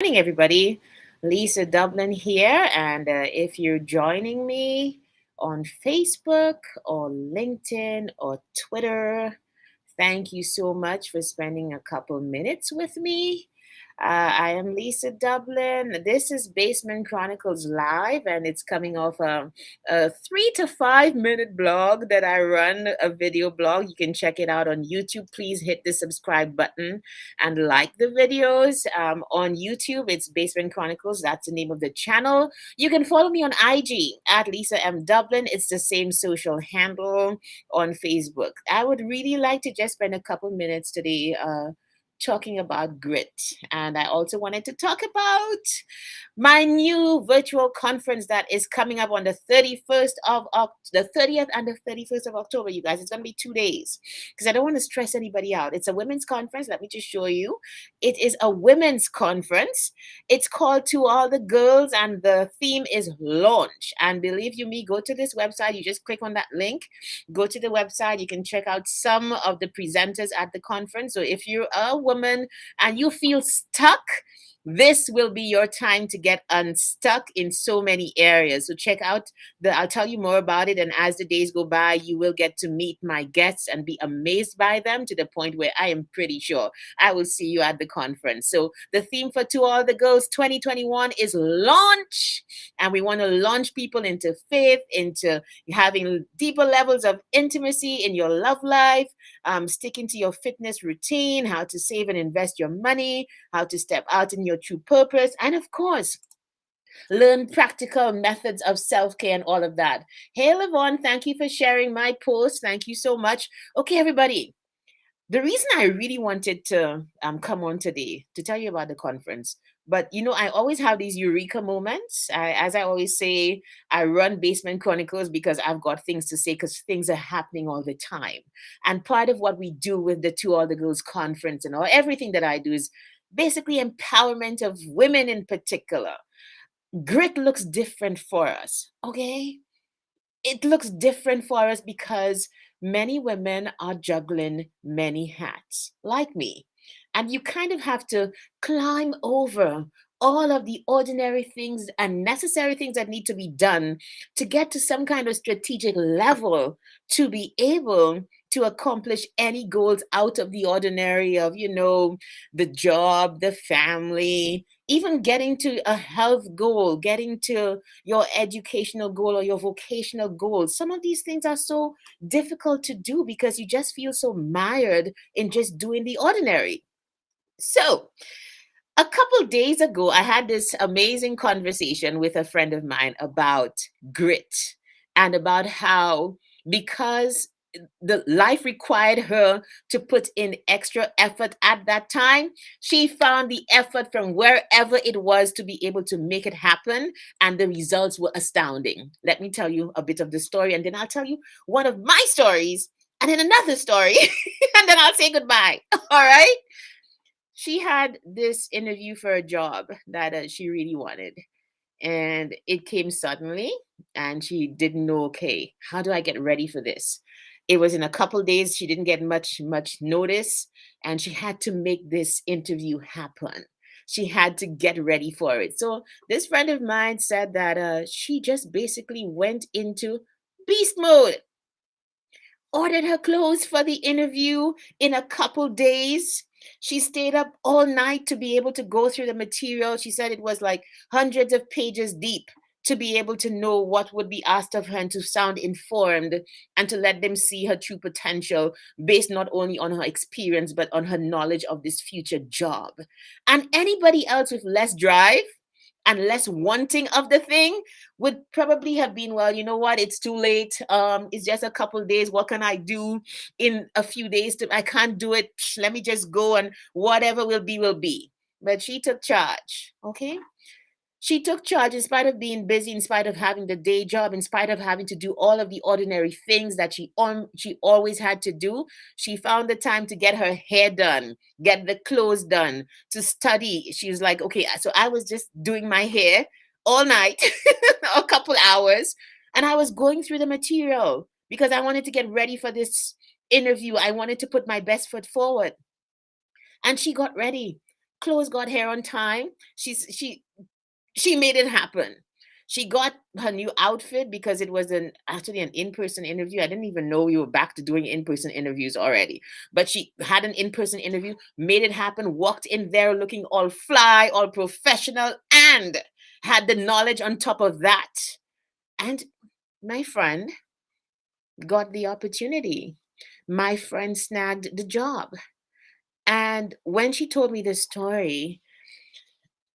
Morning, everybody. Lisa Dublin here. And if you're joining me on Facebook or LinkedIn or Twitter, thank you so much for spending a couple minutes with me. I am Lisa Dublin. This is Basement Chronicles Live, and it's coming off a 3 to 5 minute blog that I run, a video blog. You can check it out on YouTube. Please hit the subscribe button and like the videos. On YouTube, it's Basement Chronicles. That's the name of the channel. You can follow me on IG at Lisa M. Dublin. It's the same social handle on Facebook. I would really like to just spend a couple minutes today talking about grit. And I also wanted to talk about my new virtual conference that is coming up on the 31st of the 30th and the 31st of October, you guys. It's going to be 2 days because I don't want to stress anybody out. It's a women's conference. Let me just show you. It is a women's conference. It's called To All the Girls, and the theme is launch. And believe you me, go to this website. You just click on that link, go to the website. You can check out some of the presenters at the conference. So if you're a woman and you feel stuck, this will be your time to get unstuck in so many areas. So check out I'll tell you more about it. And as the days go by, you will get to meet my guests and be amazed by them to the point where I am pretty sure I will see you at the conference. So the theme for To All the Girls 2021 is launch. And we want to launch people into faith, into having deeper levels of intimacy in your love life, sticking to your fitness routine, how to save and invest your money, how to step out in your true purpose, and of course, learn practical methods of self-care and all of that. Hey, Lavon, thank you for sharing my post. Thank you so much. Okay, everybody. The reason I really wanted to come on today to tell you about the conference, but I always have these eureka moments. As I always say, I run Basement Chronicles because I've got things to say because things are happening all the time. And part of what we do with the To All the Girls conference and all everything that I do is basically empowerment of women in particular. Grit looks different for us, okay? It looks different for us because many women are juggling many hats, like me. And you kind of have to climb over all of the ordinary things and necessary things that need to be done to get to some kind of strategic level to be able to accomplish any goals out of the ordinary of, the job, the family, even getting to a health goal, getting to your educational goal or your vocational goal. Some of these things are so difficult to do because you just feel so mired in just doing the ordinary. So, a couple days ago, I had this amazing conversation with a friend of mine about grit and about how, because the life required her to put in extra effort at that time, she found the effort from wherever it was to be able to make it happen, and the results were astounding. Let me tell you a bit of the story, and then I'll tell you one of my stories, and then another story, and then I'll say goodbye. All right? She had this interview for a job that she really wanted, and it came suddenly, and she didn't know, okay, how do I get ready for this? It was in a couple days. She didn't get much notice, and she had to make this interview happen. She had to get ready for it. So this friend of mine said that she just basically went into beast mode, ordered her clothes for the interview in a couple days. She stayed up all night to be able to go through the material. She said it was like hundreds of pages deep to be able to know what would be asked of her and to sound informed and to let them see her true potential based not only on her experience but on her knowledge of this future job. And anybody else with less drive and less wanting of the thing would probably have been, well, you know what, it's too late, it's just a couple days, what can I do in a few days? I can't do it. Let me just go, and whatever will be will be. But she took charge. Okay, she took charge in spite of being busy, in spite of having the day job, in spite of having to do all of the ordinary things that she always had to do. She found the time to get her hair done, get the clothes done, to study. She was like, okay, so I was just doing my hair all night, a couple hours, and I was going through the material because I wanted to get ready for this interview. I wanted to put my best foot forward. And she got ready. Clothes got here on time. She made it happen. She got her new outfit because it was actually an in-person interview. I didn't even know you were back to doing in-person interviews already. But she had an in-person interview, made it happen, walked in there looking all fly, all professional, and had the knowledge on top of that. And my friend got the opportunity. My friend snagged the job. And when she told me this story,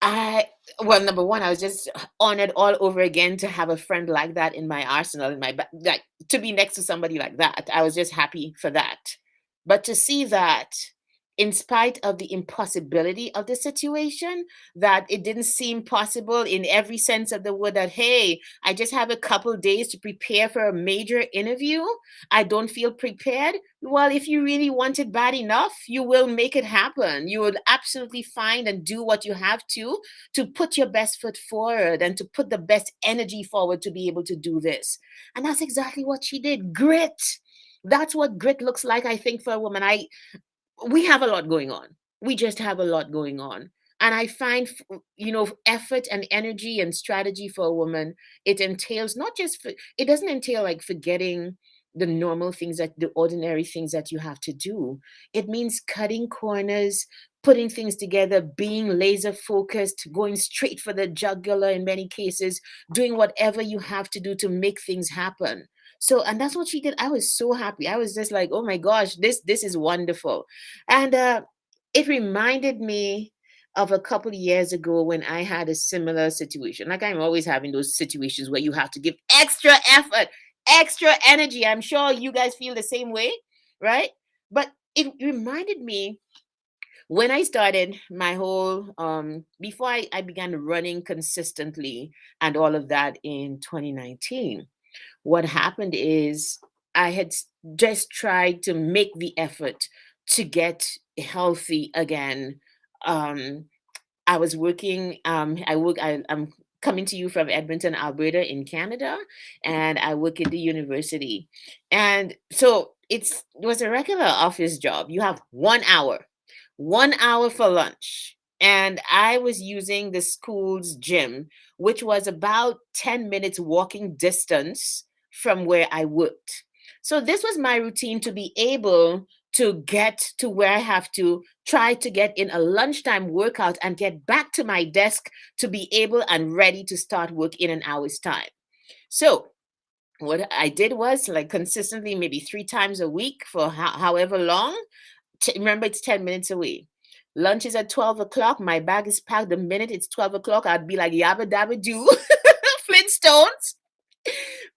I well, number one, I was just honored all over again to have a friend like that in my arsenal, in my like to be next to somebody like that. I was just happy for that. But to see that, in spite of the impossibility of the situation, that it didn't seem possible in every sense of the word, that hey, I just have a couple days to prepare for a major interview. I don't feel prepared. Well, if you really want it bad enough, you will make it happen. You will absolutely find and do what you have to put your best foot forward and to put the best energy forward to be able to do this. And that's exactly what she did. Grit. That's what grit looks like, I think, for a woman. We have a lot going on. We just have a lot going on. And I find, effort and energy and strategy for a woman, it entails not just, it doesn't entail like forgetting the ordinary things that you have to do. It means cutting corners, putting things together, being laser focused, going straight for the jugular in many cases, doing whatever you have to do to make things happen. So, and that's what she did. I was so happy. I was just like, oh my gosh, this is wonderful. And it reminded me of a couple of years ago when I had a similar situation. Like I'm always having those situations where you have to give extra effort, extra energy. I'm sure you guys feel the same way, right? But it reminded me when I started my whole before I began running consistently and all of that in 2019. What happened is I had just tried to make the effort to get healthy again. Um, I was working. I'm coming to you from Edmonton, Alberta, in Canada, and I work at the university. And so it was a regular office job. You have 1 hour, 1 hour for lunch. And I was using the school's gym, which was about 10 minutes walking distance from where I worked. So this was my routine to be able to get to where I have to try to get in a lunchtime workout and get back to my desk to be able and ready to start work in an hour's time. So what I did was like consistently, maybe 3 times a week for however long. Remember, it's 10 minutes away. Lunch is at 12 o'clock. My bag is packed. The minute it's 12 o'clock, I'd be like, yabba dabba doo, Flintstones,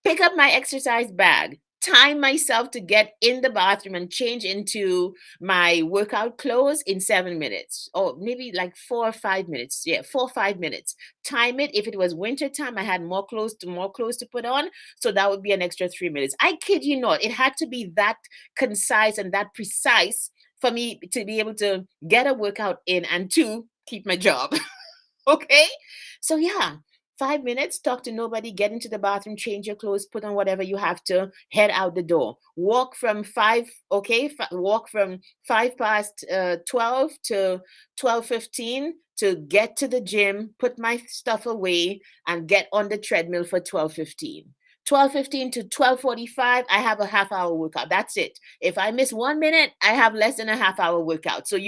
pick up my exercise bag, time myself to get in the bathroom and change into my workout clothes in 7 minutes, or maybe like 4 or 5 minutes. Yeah, 4 or 5 minutes. Time it. If it was winter time, I had more clothes to put on, so that would be an extra 3 minutes. I kid you not, it had to be that concise and that precise for me to be able to get a workout in and to keep my job. Okay. So yeah, 5 minutes, talk to nobody, get into the bathroom, change your clothes, put on whatever you have to, head out the door. Walk from five, okay, walk from 5 past 12 to 12:15 to get to the gym, put my stuff away, and get on the treadmill for 12:15. 12:15 to 12:45, I have a half hour workout. That's it. If I miss 1 minute, I have less than a half hour workout. So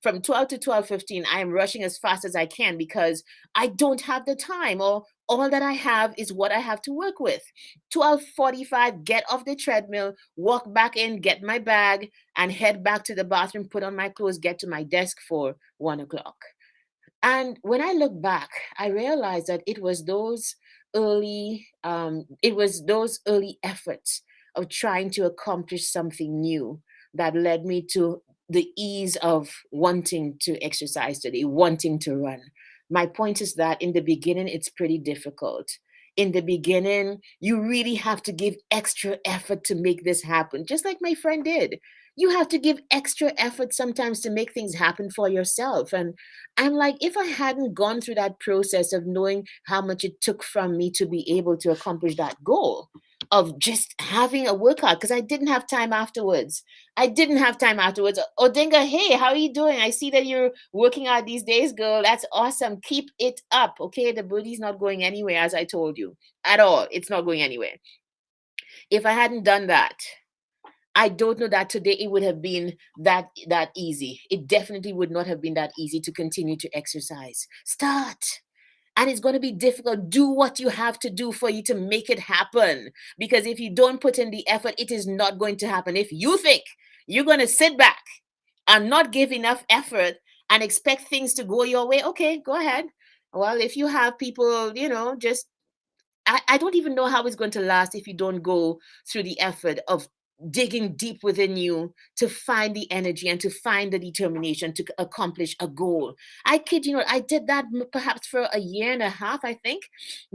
from 12 to 12:15, I am rushing as fast as I can because I don't have the time, or all that I have is what I have to work with. 12:45, get off the treadmill, walk back in, get my bag, and head back to the bathroom, put on my clothes, get to my desk for 1 o'clock. And when I look back, I realized that it was those early efforts of trying to accomplish something new that led me to the ease of wanting to exercise today, wanting to run. My point is that in the beginning, it's pretty difficult. In the beginning, you really have to give extra effort to make this happen, just like my friend did. You have to give extra effort sometimes to make things happen for yourself. And I'm like, if I hadn't gone through that process of knowing how much it took from me to be able to accomplish that goal, of just having a workout because I didn't have time afterwards. I didn't have time afterwards. Odinga, hey, how are you doing? I see that you're working out these days, girl. That's awesome. Keep it up. Okay. The body's not going anywhere, as I told you at all. It's not going anywhere. If I hadn't done that, I don't know that today it would have been that easy. It definitely would not have been that easy to continue to exercise. Start. And it's going to be difficult. Do what you have to do for you to make it happen. Because if you don't put in the effort, it is not going to happen. If you think you're going to sit back and not give enough effort and expect things to go your way, okay, go ahead. Well, if you have people, just I don't even know how it's going to last if you don't go through the effort of digging deep within you to find the energy and to find the determination to accomplish a goal. I kid you not, I did that perhaps for a year and a half, I think,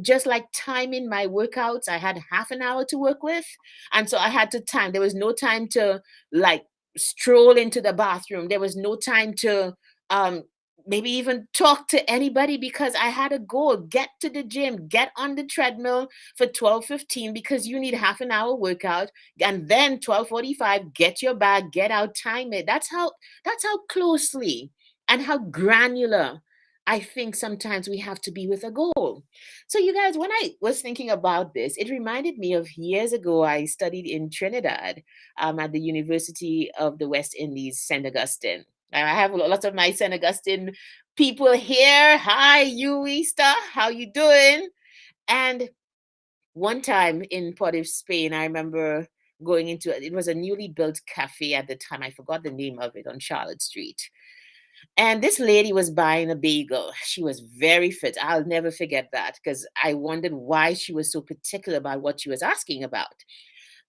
just like timing my workouts. I had half an hour to work with. And so I had to time. There was no time to like stroll into the bathroom. There was no time to um maybe even talk to anybody because I had a goal. Get to the gym, get on the treadmill for 12:15 because you need half an hour workout. And then 12:45, get your bag, get out, time it. That's how closely and how granular I think sometimes we have to be with a goal. So you guys, when I was thinking about this, it reminded me of years ago I studied in Trinidad at the University of the West Indies, St. Augustine. And I have lots of my St. Augustine people here. Hi, you Easter. How you doing? And one time in Port of Spain, I remember going into it. It was a newly built cafe at the time. I forgot the name of it on Charlotte Street. And this lady was buying a bagel. She was very fit. I'll never forget that because I wondered why she was so particular about what she was asking about.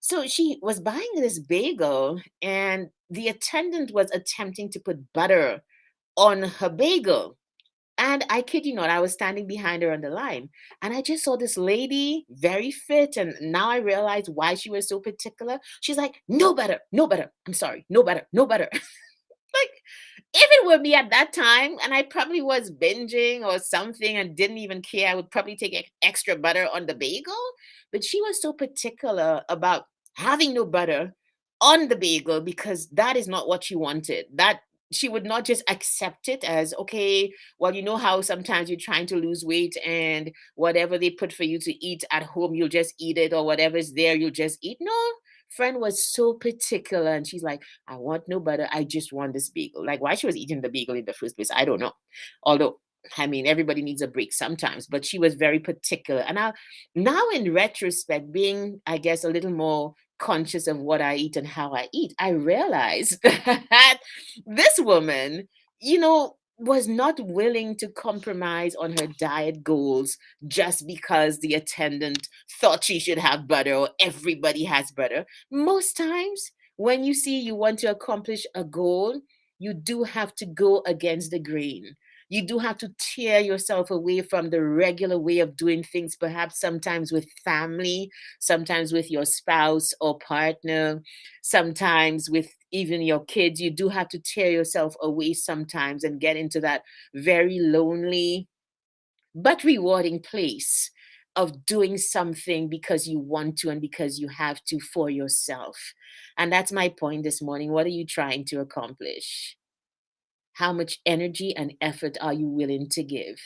So she was buying this bagel, and the attendant was attempting to put butter on her bagel. And I kid you not, I was standing behind her on the line. And I just saw this lady, very fit. And now I realize why she was so particular. She's like, no butter, no butter. I'm sorry, no butter, no butter. Like, if it were me at that time, and I probably was binging or something and didn't even care, I would probably take extra butter on the bagel. But she was so particular about having no butter on the bagel because that is not what she wanted. That she would not just accept it as, okay, well, you know how sometimes you're trying to lose weight and whatever they put for you to eat at home, you'll just eat it, or whatever's there, you'll just eat. No, friend was so particular, and she's like, I want no butter. I just want this bagel. Like, why she was eating the bagel in the first place, I don't know. Although, I mean, everybody needs a break sometimes, but she was very particular. And now in retrospect, being, I guess, a little more conscious of what I eat and how I eat, I realized that this woman, was not willing to compromise on her diet goals just because the attendant thought she should have butter or everybody has butter. Most times, when you see you want to accomplish a goal, you do have to go against the grain. You do have to tear yourself away from the regular way of doing things, perhaps sometimes with family, sometimes with your spouse or partner, sometimes with even your kids. You do have to tear yourself away sometimes and get into that very lonely but rewarding place of doing something because you want to and because you have to for yourself. And that's my point this morning. What are you trying to accomplish? How much energy and effort are you willing to give?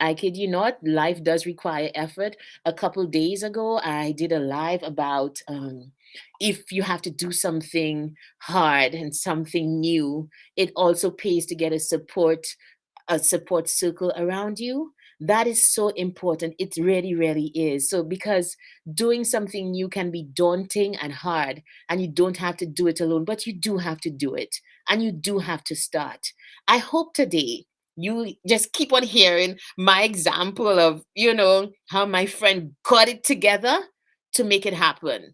I kid you not, life does require effort. A couple days ago, I did a live about if you have to do something hard and something new, it also pays to get a support circle around you. That is so important. It really, really is. So, because doing something new can be daunting and hard, and you don't have to do it alone, but you do have to do it, and you do have to start. I hope today you just keep on hearing my example of, how my friend got it together to make it happen.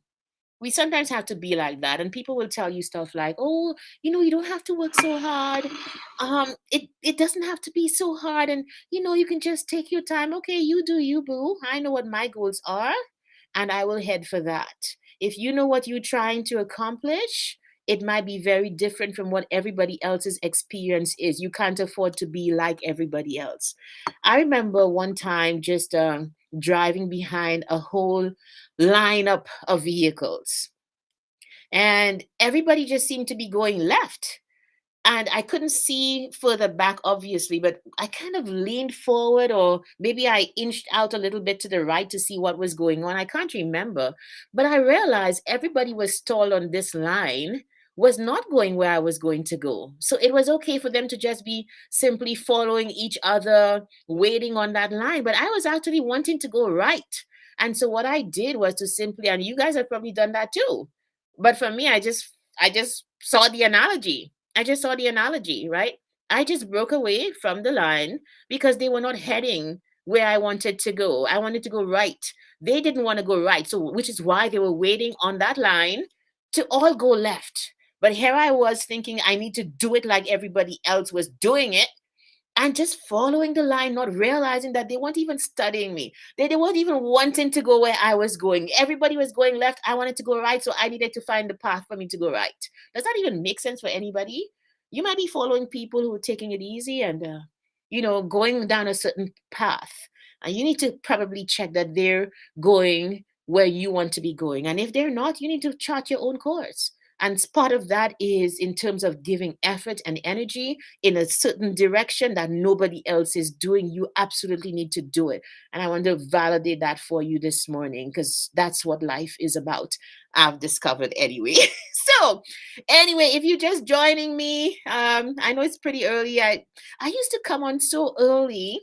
We sometimes have to be like that, and people will tell you stuff like, oh, you don't have to work so hard. It doesn't have to be so hard, and you can just take your time. Okay, you do you, boo. I know what my goals are, and I will head for that. If you know what you're trying to accomplish, it might be very different from what everybody else's experience is. You can't afford to be like everybody else. I remember one time just driving behind a whole lineup of vehicles. And everybody just seemed to be going left, and I couldn't see further back, obviously, but I kind of leaned forward, or maybe I inched out a little bit to the right to see what was going on. I can't remember, but I realized everybody was stalled on this line, was not going where I was going to go. So it was okay for them to just be simply following each other, waiting on that line. But I was actually wanting to go right. And so what I did was to simply, and you guys have probably done that too. But for me, I just saw the analogy. I just saw the analogy, right? I just broke away from the line because they were not heading where I wanted to go. I wanted to go right. They didn't want to go right. So, which is why they were waiting on that line to all go left. But here I was thinking I need to do it like everybody else was doing it, and just following the line, not realizing that they weren't even studying me. They weren't even wanting to go where I was going. Everybody was going left. I wanted to go right, so I needed to find the path for me to go right. Does that even make sense for anybody? You might be following people who are taking it easy and, going down a certain path. And you need to probably check that they're going where you want to be going. And if they're not, you need to chart your own course. And part of that is in terms of giving effort and energy in a certain direction that nobody else is doing. You absolutely need to do it. And I want to validate that for you this morning, because that's what life is about. I've discovered anyway. So, anyway, if you're just joining me, I know it's pretty early. I used to come on so early,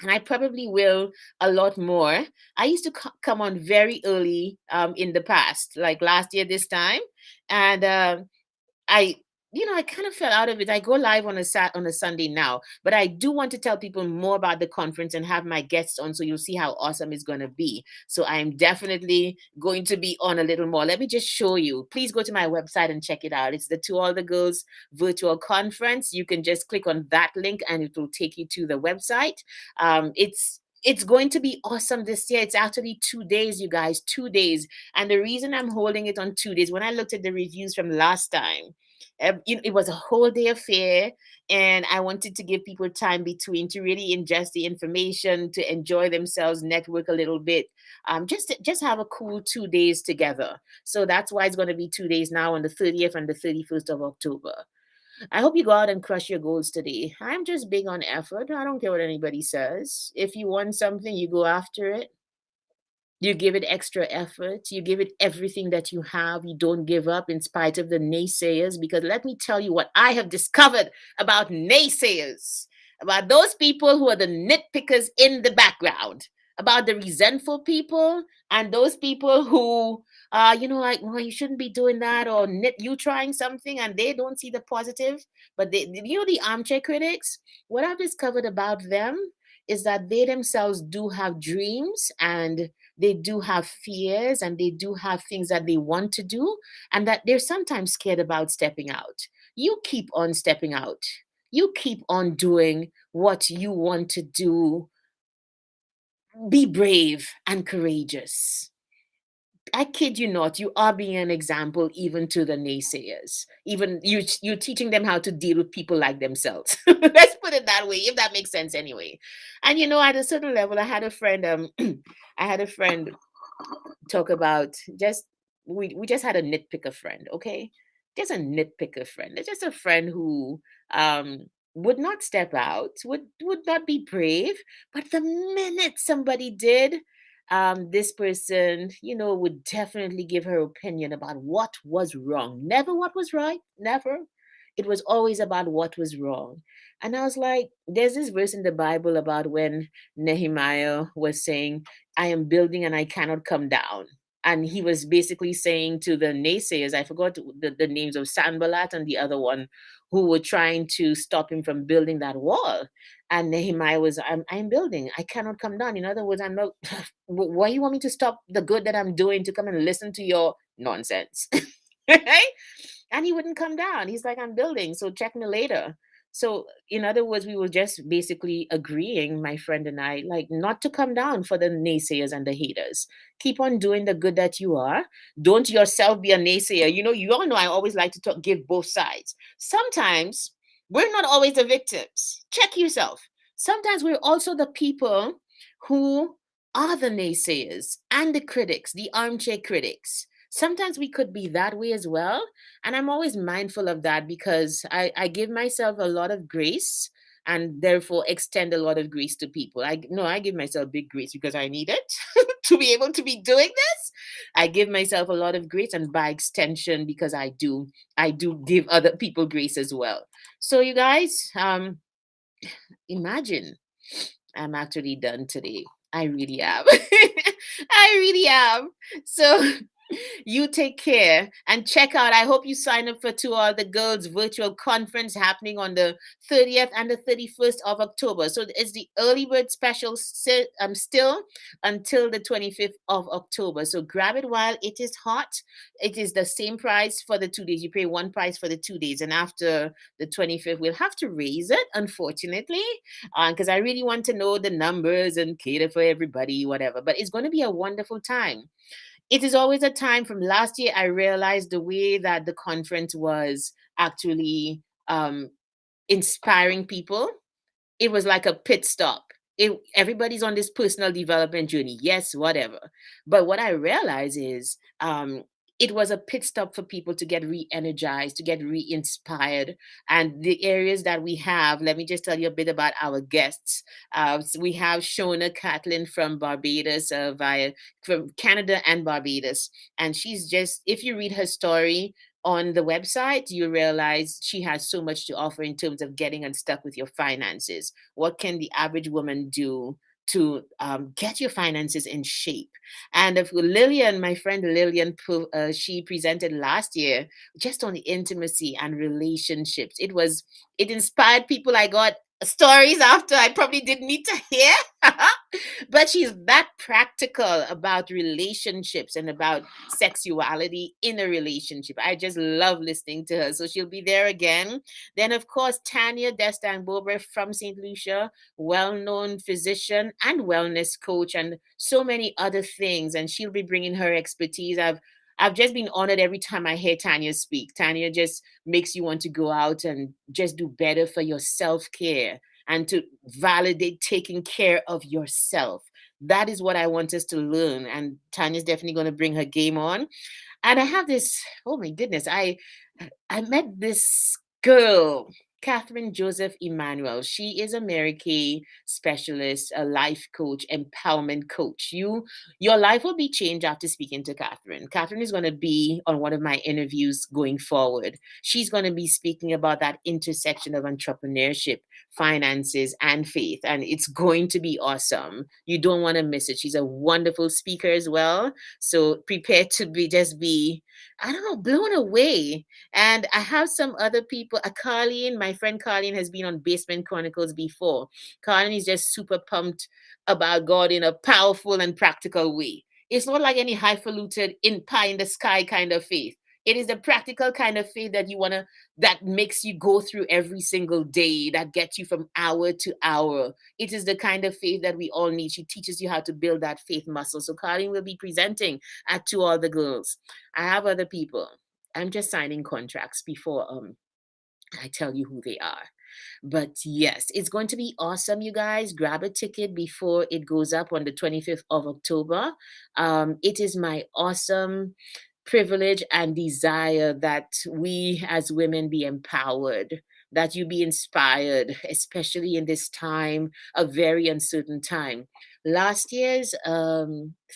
and I probably will a lot more. I used to come on very early in the past, like last year this time, and I I kind of fell out of it. I go live on a Sunday now, but I do want to tell people more about the conference and have my guests on, so you'll see how awesome it's going to be. So I'm definitely going to be on a little more. Let me just show you. Please go to my website and check it out. It's the To All the Girls virtual conference. You can just click on that link and it will take you to the website. It's going to be awesome this year. It's actually 2 days, you guys, 2 days. And the reason I'm holding it on 2 days, when I looked at the reviews from last time, it was a whole day affair, and I wanted to give people time between to really ingest the information, to enjoy themselves, network a little bit, just have a cool 2 days together. So that's why it's going to be 2 days now, on the 30th and the 31st of October. I hope you go out and crush your goals today. I'm just big on effort. I don't care what anybody says. If you want something, you go after it. You give it extra effort. You give it everything that you have. You don't give up in spite of the naysayers. Because let me tell you what I have discovered about naysayers, about those people who are the nitpickers in the background, about the resentful people, and those people who, like, well, you shouldn't be doing that, or you trying something and they don't see the positive. But the armchair critics, what I've discovered about them is that they themselves do have dreams, and they do have fears, and they do have things that they want to do, and that they're sometimes scared about stepping out. You keep on stepping out. You keep on doing what you want to do. Be brave and courageous. I kid you not, you are being an example even to the naysayers. Even you're teaching them how to deal with people like themselves. Let's put it that way, if that makes sense anyway. And at a certain level, I had a friend, I had a friend talk about, just we just had a nitpicker friend, okay? Just a nitpicker friend. It's just a friend who would not step out, would not be brave, but the minute somebody did, this person, would definitely give her opinion about what was wrong. Never what was right, never. It was always about what was wrong. And I was like, there's this verse in the Bible about when Nehemiah was saying, I am building and I cannot come down. And he was basically saying to the naysayers, I forgot the names of Sanballat and the other one, who were trying to stop him from building that wall. And Nehemiah was, I'm building. I cannot come down. In other words, I'm not, why you want me to stop the good that I'm doing to come and listen to your nonsense? Right? And he wouldn't come down. He's like, I'm building, so check me later. So, in other words, we were just basically agreeing, my friend and I, like, not to come down for the naysayers and the haters. Keep on doing the good that you are. Don't yourself be a naysayer. You all know I always like to give both sides. Sometimes we're not always the victims. Check yourself. Sometimes we're also the people who are the naysayers and the critics, the armchair critics. Sometimes we could be that way as well. And I'm always mindful of that because I give myself a lot of grace and therefore extend a lot of grace to people. I give myself big grace because I need it to be able to be doing this. I give myself a lot of grace and by extension because I do give other people grace as well. So you guys, imagine I'm actually done today. I really am. I really am. So you take care and check out. I hope you sign up for To All the Girls virtual conference happening on the 30th and the 31st of October. So it's the early bird special still until the 25th of October. So grab it while it is hot. It is the same price for the 2 days. You pay one price for the 2 days. And after the 25th, we'll have to raise it, unfortunately, because I really want to know the numbers and cater for everybody, whatever. But it's going to be a wonderful time. It is always a time. From last year, I realized the way that the conference was actually inspiring people. It was like a pit stop. Everybody's on this personal development journey. Yes, whatever. But what I realize is it was a pit stop for people to get re-energized, to get re-inspired. And the areas that we have, let me just tell you a bit about our guests. So we have Shona Catlin from Barbados, from Canada and Barbados. And she's just, if you read her story, on the website, you realize she has so much to offer in terms of getting unstuck with your finances. What can the average woman do to get your finances in shape? And if Lillian, my friend Lillian, she presented last year just on the intimacy and relationships. It inspired people. I got stories after I probably didn't need to hear. But she's that practical about relationships and about sexuality in a relationship. I just love listening to her. So she'll be there again. Then, of course, Tanya Destang Bober from St. Lucia, well known physician and wellness coach, and so many other things. And she'll be bringing her expertise. I've just been honored every time I hear Tanya speak. Tanya just makes you want to go out and just do better for your self care and to validate taking care of yourself. That is what I want us to learn. And Tanya's definitely going to bring her game on. And I have this, oh my goodness, I met this girl, Catherine Joseph Emmanuel. She is a Mary Kay specialist, a life coach, empowerment coach. Your life will be changed after speaking to Catherine. Catherine is going to be on one of my interviews going forward. She's going to be speaking about that intersection of entrepreneurship, finances, and faith. And it's going to be awesome. You don't want to miss it. She's a wonderful speaker as well. So prepare to be, I don't know, blown away. And I have some other people. Carlene, my friend Carlene, has been on Basement Chronicles before. Carlene is just super pumped about God in a powerful and practical way. It's not like any highfalutin in pie in the sky kind of faith. It is the practical kind of faith that makes you go through every single day, that gets you from hour to hour. It is the kind of faith that we all need. She teaches you how to build that faith muscle. So Carlene will be presenting at To All the Girls. I have other people. I'm just signing contracts before I tell you who they are. But yes, it's going to be awesome, you guys. Grab a ticket before it goes up on the 25th of October. It is my awesome privilege and desire that we as women be empowered, that you be inspired, especially in this time, a very uncertain time. Last year's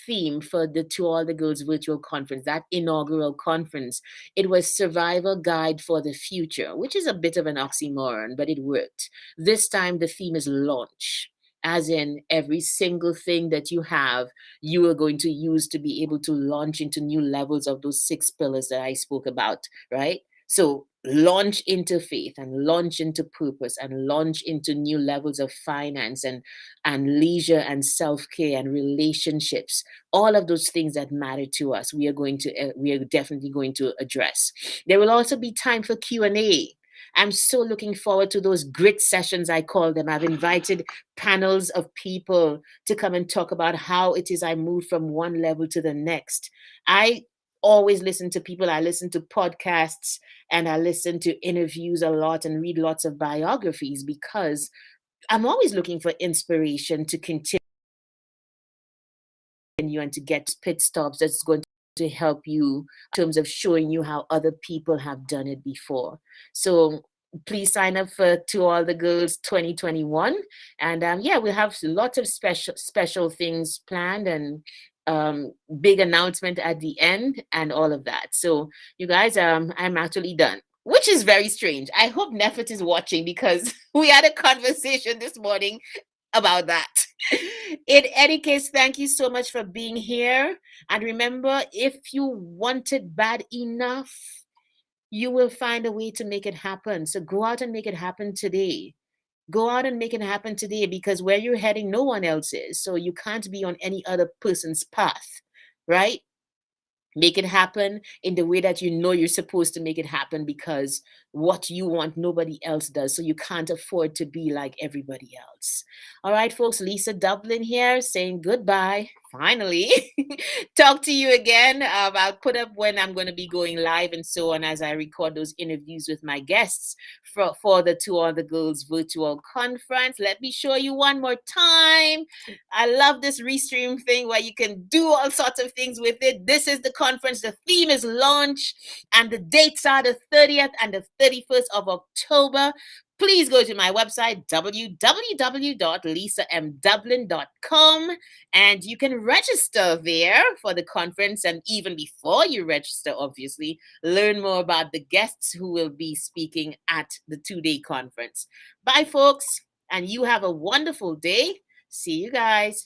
theme for the To All the Girls virtual conference, that inaugural conference, it was Survivor Guide for the Future, which is a bit of an oxymoron, but it worked. This time, the theme is launch, as in every single thing that you have, you are going to use to be able to launch into new levels of those 6 pillars that I spoke about, right? So, launch into faith and launch into purpose and launch into new levels of finance and leisure and self-care and relationships, all of those things that matter to us, we are definitely going to address. There will also be time for Q&A. I'm so looking forward to those grit sessions, I call them. I've invited panels of people to come and talk about how it is I move from one level to the next. I always listen to people. I listen to podcasts and I listen to interviews a lot and read lots of biographies because I'm always looking for inspiration to continue you and to get pit stops that's going to help you in terms of showing you how other people have done it before. So please sign up for To All the Girls 2021. And yeah, we'll have lots of special things planned, and big announcement at the end and all of that. So you guys, I'm actually done, which is very strange. I hope Nefet is watching because we had a conversation this morning about that. In any case, thank you so much for being here. And remember, if you want it bad enough, you will find a way to make it happen. So go out and make it happen today. Go out and make it happen today, because where you're heading, no one else is. So you can't be on any other person's path, right? Make it happen in the way that you know you're supposed to make it happen, because what you want nobody else does, so you can't afford to be like everybody else. All right, folks, Lisa Dublin here saying goodbye finally. Talk to you again. I'll put up when I'm going to be going live and so on, as I record those interviews with my guests for the To All the Girls virtual conference. Let me show you one more time. I love this restream thing where you can do all sorts of things with it. This is the conference. The theme is launch, and the dates are the 30th and the 31st of October. Please go to my website, www.lisamdublin.com, and you can register there for the conference. And even before you register, obviously, learn more about the guests who will be speaking at the 2-day conference. Bye, folks, and you have a wonderful day. See you guys.